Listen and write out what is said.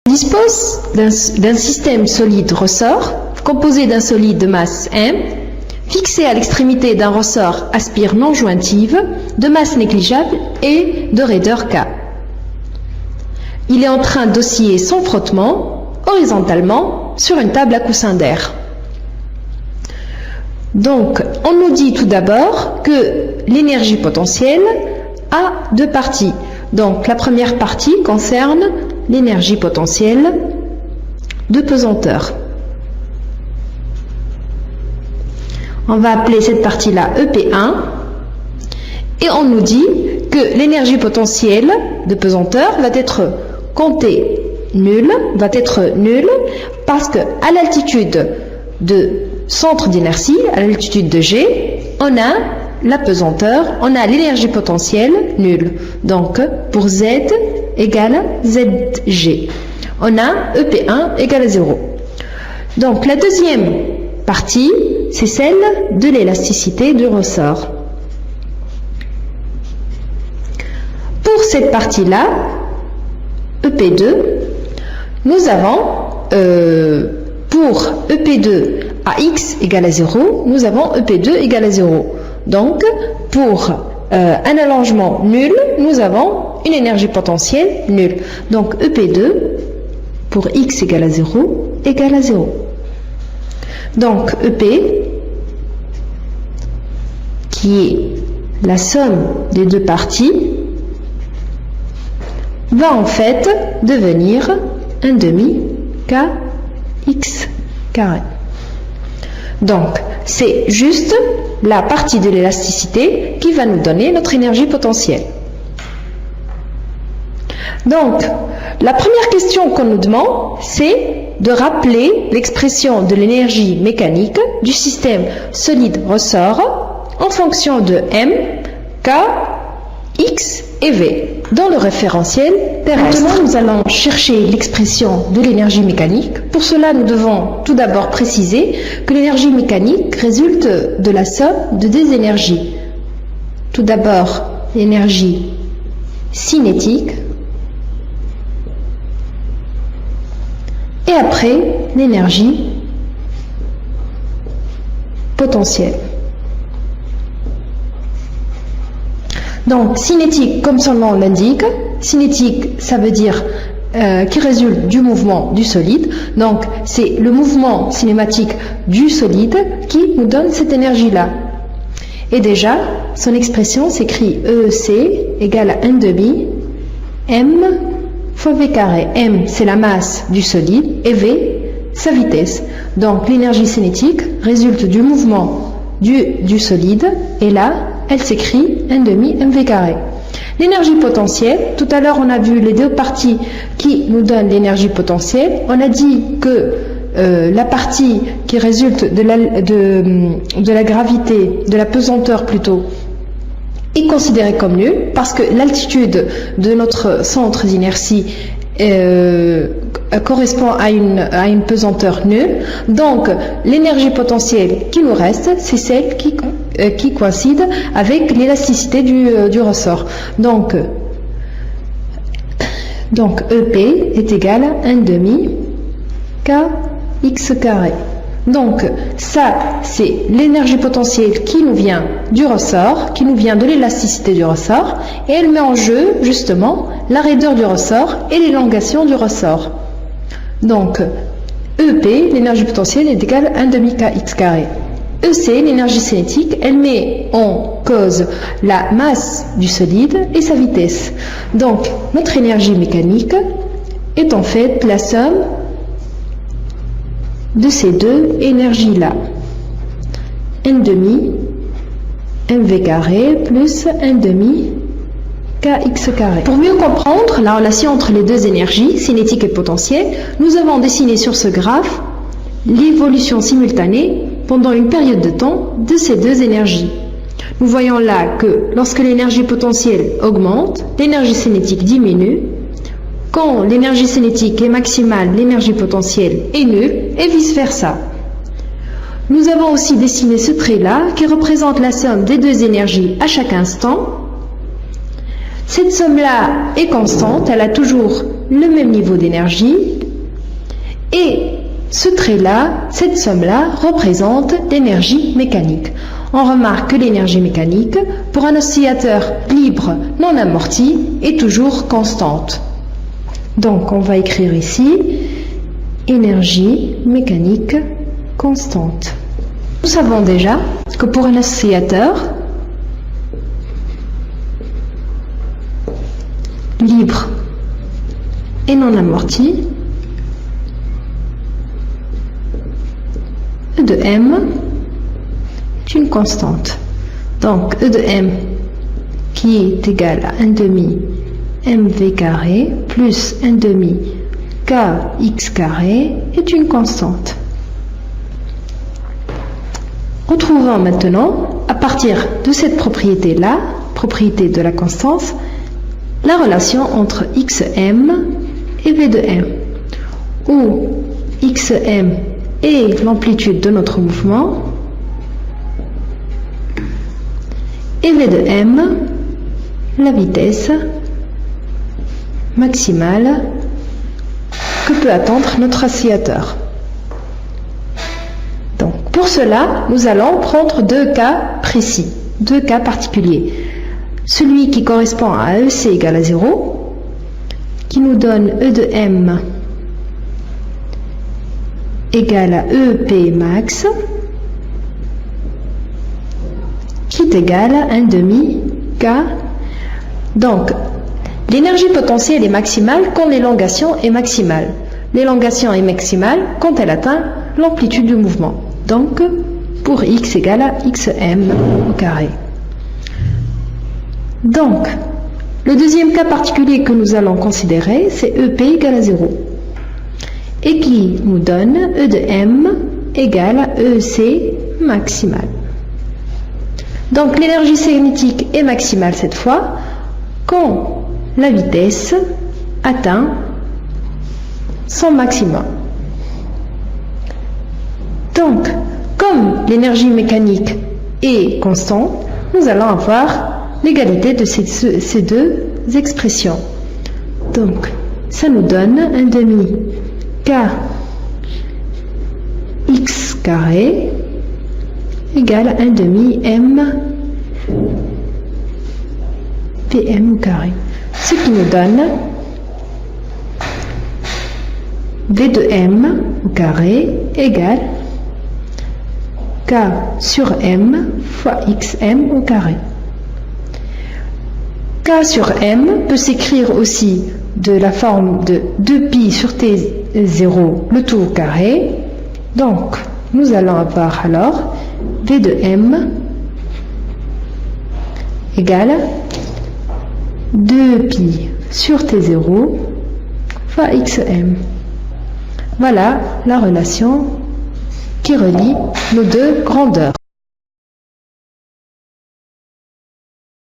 On dispose d'un système solide ressort composé d'un solide de masse M fixé à l'extrémité d'un ressort aspire non jointive de masse négligeable et de raideur K. Il est en train d'osciller sans frottement horizontalement sur une table à coussin d'air. Donc, on nous dit tout d'abord que l'énergie potentielle a deux parties. Donc, la première partie concerne l'énergie potentielle de pesanteur. On va appeler cette partie-là EP1. Et on nous dit que l'énergie potentielle de pesanteur va être comptée nulle, parce qu'à l'altitude de centre d'inertie, à l'altitude de G, on a la pesanteur, on a l'énergie potentielle nulle. Donc, pour Z égale ZG, on a EP1 égale à 0. Donc, la deuxième partie, c'est celle de l'élasticité du ressort. Pour cette partie-là, EP2, nous avons, pour EP2 à x égale à 0, nous avons EP2 égale à 0. Donc, pour un allongement nul, nous avons une énergie potentielle nulle. Donc, EP2 pour x égale à 0 égale à 0. Donc, EP, qui est la somme des deux parties, va en fait devenir un demi kx carré. Donc, c'est juste la partie de l'élasticité qui va nous donner notre énergie potentielle. Donc, la première question qu'on nous demande, c'est de rappeler l'expression de l'énergie mécanique du système solide-ressort en fonction de M, K, X et V dans le référentiel terrestre. Maintenant, nous allons chercher l'expression de l'énergie mécanique. Pour cela, nous devons tout d'abord préciser que l'énergie mécanique résulte de la somme de deux énergies. Tout d'abord, l'énergie cinétique et après, l'énergie potentielle. Donc, cinétique, comme son nom l'indique, cinétique, ça veut dire qui résulte du mouvement du solide. Donc, c'est le mouvement cinématique du solide qui nous donne cette énergie-là. Et déjà, son expression s'écrit EEC égale à 1 demi M fois V carré. M, c'est la masse du solide et V, sa vitesse. Donc, l'énergie cinétique résulte du mouvement du solide et là, elle s'écrit 1 demi mv carré. L'énergie potentielle, tout à l'heure on a vu les deux parties qui nous donnent l'énergie potentielle. On a dit que la partie qui résulte de la gravité, de la pesanteur plutôt, est considérée comme nulle parce que l'altitude de notre centre d'inertie correspond à une pesanteur nulle. Donc, l'énergie potentielle qui nous reste, c'est celle qui coïncide avec l'élasticité du ressort. Donc, EP est égal à 1 demi kx carré. Donc, ça, c'est l'énergie potentielle qui nous vient du ressort, qui nous vient de l'élasticité du ressort, et elle met en jeu, justement, la raideur du ressort et l'élongation du ressort. Donc, EP, l'énergie potentielle, est égale à 1 demi kx carré. EC, l'énergie cinétique, elle met en cause la masse du solide et sa vitesse. Donc, notre énergie mécanique est en fait la somme de ces deux énergies-là. 1 demi mv carré plus 1 demi kx carré. Pour mieux comprendre la relation entre les deux énergies, cinétique et potentielle, nous avons dessiné sur ce graphe l'évolution simultanée pendant une période de temps de ces deux énergies. Nous voyons là que lorsque l'énergie potentielle augmente, l'énergie cinétique diminue. Quand l'énergie cinétique est maximale, l'énergie potentielle est nulle, et vice-versa. Nous avons aussi dessiné ce trait-là qui représente la somme des deux énergies à chaque instant. Cette somme-là est constante, elle a toujours le même niveau d'énergie, Et ce trait-là, cette somme-là, représente l'énergie mécanique. On remarque que l'énergie mécanique, pour un oscillateur libre non amorti, est toujours constante. Donc, on va écrire ici énergie mécanique constante. Nous savons déjà que pour un oscillateur libre et non amorti, E de M est une constante. Donc E de M qui est égal à 1 demi mv carré plus 1 demi kx carré est une constante. Retrouvons maintenant, à partir de cette propriété-là, propriété de la constance, la relation entre xm et v de m, où xm est l'amplitude de notre mouvement et v de m la vitesse maximale que peut atteindre notre oscillateur. Donc, pour cela, nous allons prendre deux cas précis, deux cas particuliers. Celui qui correspond à EC égale à 0, qui nous donne E de M égale à EP max, qui est égal à 1 demi K. Donc, l'énergie potentielle est maximale quand l'élongation est maximale. L'élongation est maximale quand elle atteint l'amplitude du mouvement. Donc, pour x égale à xm au carré. Donc, le deuxième cas particulier que nous allons considérer, c'est EP égale à 0. Et qui nous donne E de M égale à EC maximale. Donc, l'énergie cinétique est maximale cette fois quand la vitesse atteint son maximum. Donc, comme l'énergie mécanique est constante, nous allons avoir l'égalité de ces deux expressions. Donc, ça nous donne 1 demi K x carré égale à 1 demi M PM au carré. Ce qui nous donne V de M au carré égale K sur M fois XM au carré. K sur M peut s'écrire aussi de la forme de 2pi sur T0 le tout au carré. Donc, nous allons avoir alors V de M égale 2pi sur T0 fois XM. Voilà la relation qui relie nos deux grandeurs.